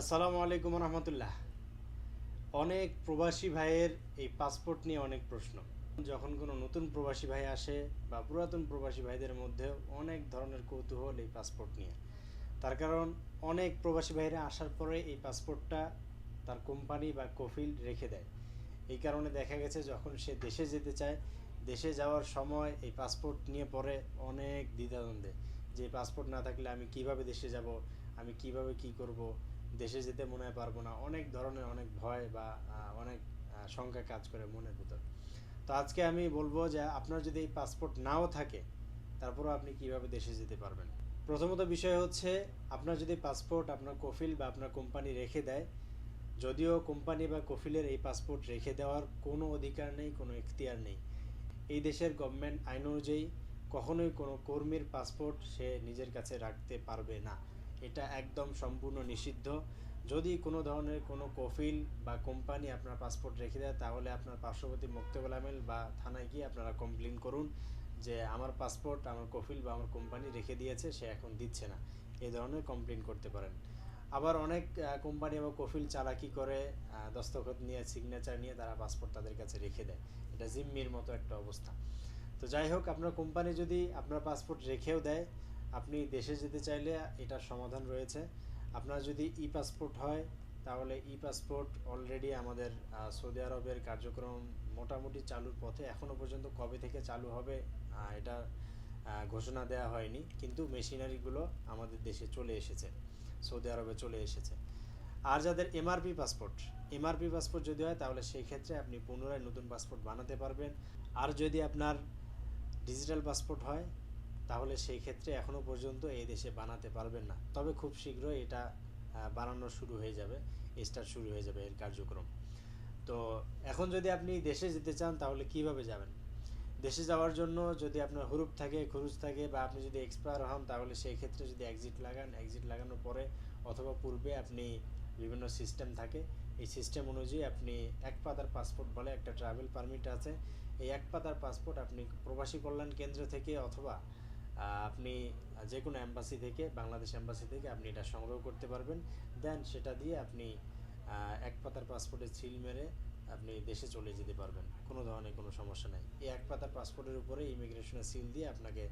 আসসালামু আলাইকুম রহমতুল্লাহ। অনেক প্রবাসী ভাইয়ের এই পাসপোর্ট নিয়ে অনেক প্রশ্ন। যখন কোনো নতুন প্রবাসী ভাই আসে বা পুরাতন প্রবাসী ভাইদের মধ্যে অনেক ধরনের কৌতূহল এই পাসপোর্ট নিয়ে। তার কারণ অনেক প্রবাসী ভাইরা আসার পরে এই পাসপোর্টটা তার কোম্পানি বা কফিল রেখে দেয়। এই কারণে দেখা গেছে যখন সে দেশে যেতে চায়, দেশে যাওয়ার সময় এই পাসপোর্ট নিয়ে পরে অনেক দ্বিধাদ্বন্দ্বে, যে পাসপোর্ট না থাকলে আমি কিভাবে দেশে যাব, আমি কিভাবে কি করব, দেশে যেতে মনে হয় পারবো না, অনেক ধরনের অনেক ভয় বা অনেক শঙ্কা কাজ করে মনের ভিতর। তো আজকে আমি বলবো যে আপনার যদি এই পাসপোর্ট নাও থাকে, তারপরেও আপনি কিভাবে দেশে যেতে পারবেন। প্রথমত বিষয় হচ্ছে, আপনার যদি পাসপোর্ট আপনার কফিল বা আপনার কোম্পানি রেখে দেয়, যদিও কোম্পানি বা কফিলের এই পাসপোর্ট রেখে দেওয়ার কোনো অধিকার নেই, কোনো এখতিয়ার নেই। এই দেশের গভর্নমেন্ট আইন অনুযায়ী কখনোই কোনো কর্মীর পাসপোর্ট সে নিজের কাছে রাখতে পারবে না। এটা একদম সম্পূর্ণ নিষিদ্ধ। যদি কোনো ধরনের কোনো কফিল বা কোম্পানি আপনার পাসপোর্ট রেখে দেয়, তাহলে আপনার পার্শ্ববর্তী মক্তবুল আমেল বা থানায় গিয়ে আপনারা কমপ্লেন করুন যে আমার পাসপোর্ট আমার কফিল বা আমার কোম্পানি রেখে দিয়েছে, সে এখন দিচ্ছে না। এই ধরনের কমপ্লেন করতে পারেন। আবার অনেক কোম্পানি বা কফিল চালাকি করে দস্তখত নিয়ে, সিগনেচার নিয়ে তারা পাসপোর্ট তাদের কাছে রেখে দেয়। এটা জিম্মির মতো একটা অবস্থা। তো যাই হোক, আপনার কোম্পানি যদি আপনার পাসপোর্ট রেখেও দেয়, আপনি দেশে যেতে চাইলে এটার সমাধান রয়েছে। আপনার যদি ই পাসপোর্ট হয়, তাহলে ই পাসপোর্ট অলরেডি আমাদের সৌদি আরবের কার্যক্রম মোটামুটি চালুর পথে। এখনও পর্যন্ত কবে থেকে চালু হবে এটা ঘোষণা দেওয়া হয়নি, কিন্তু মেশিনারিগুলো আমাদের দেশে চলে এসেছে, সৌদি আরবে চলে এসেছে। আর যাদের এমআরপি পাসপোর্ট যদি হয়, তাহলে সেই ক্ষেত্রে আপনি পুনরায় নতুন পাসপোর্ট বানাতে পারবেন। আর যদি আপনার ডিজিটাল পাসপোর্ট হয়, তাহলে সেই ক্ষেত্রে এখনও পর্যন্ত এই দেশে বানাতে পারবেন না। তবে খুব শীঘ্রই এটা বানানো শুরু হয়ে যাবে, স্টার্ট শুরু হয়ে যাবে এর কার্যক্রম। তো এখন যদি আপনি দেশে যেতে চান, তাহলে কিভাবে যাবেন? দেশে যাওয়ার জন্য যদি আপনার হুরুপ থাকে, খরুজ থাকে, বা আপনি যদি এক্সপায়ার হন, তাহলে সেই ক্ষেত্রে যদি এক্সিট লাগান, এক্সিট লাগানোর পরে অথবা পূর্বে আপনি বিভিন্ন সিস্টেম থাকে, এই সিস্টেম অনুযায়ী আপনি এক পাতার পাসপোর্ট বলে একটা ট্রাভেল পারমিট আছে। এই এক পাতার পাসপোর্ট আপনি প্রবাসী কল্যাণ কেন্দ্র থেকে অথবা আপনি যে কোনো অ্যাম্বাসি থেকে, বাংলাদেশ অ্যাম্বাসি থেকে আপনি এটা সংগ্রহ করতে পারবেন। দেন সেটা দিয়ে আপনি এক পাতার পাসপোর্টে সিল মেরে আপনি দেশে চলে যেতে পারবেন, কোনো ধরনের কোনো সমস্যা নেই। এই এক পাতার পাসপোর্টের উপরে ইমিগ্রেশনের সিল দিয়ে আপনাকে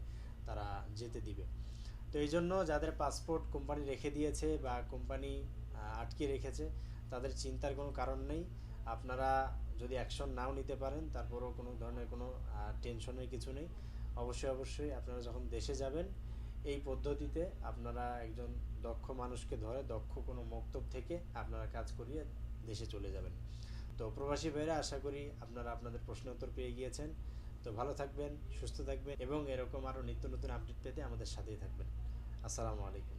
তারা যেতে দিবে। তো এই জন্য যাদের পাসপোর্ট কোম্পানি রেখে দিয়েছে বা কোম্পানি আটকে রেখেছে, তাদের চিন্তার কোনো কারণ নেই। আপনারা যদি অ্যাকশন নাও নিতে পারেন, তারপরেও কোনো ধরনের কোনো টেনশনের কিছু নেই। অবশ্যই আপনারা যখন দেশে যাবেন, এই পদ্ধতিতে আপনারা একজন দক্ষ মানুষকে ধরে, দক্ষ কোনো মক্তব থেকে আপনারা কাজ করিয়ে দেশে চলে যাবেন। তো প্রবাসী ভাইরা, আশা করি আপনারা আপনাদের প্রশ্ন উত্তর পেয়ে গিয়েছেন। তো ভালো থাকবেন, সুস্থ থাকবেন এবং এরকম আরও নিত্য নতুন আপডেট পেতে আমাদের সাথেই থাকবেন। আসসালামু আলাইকুম।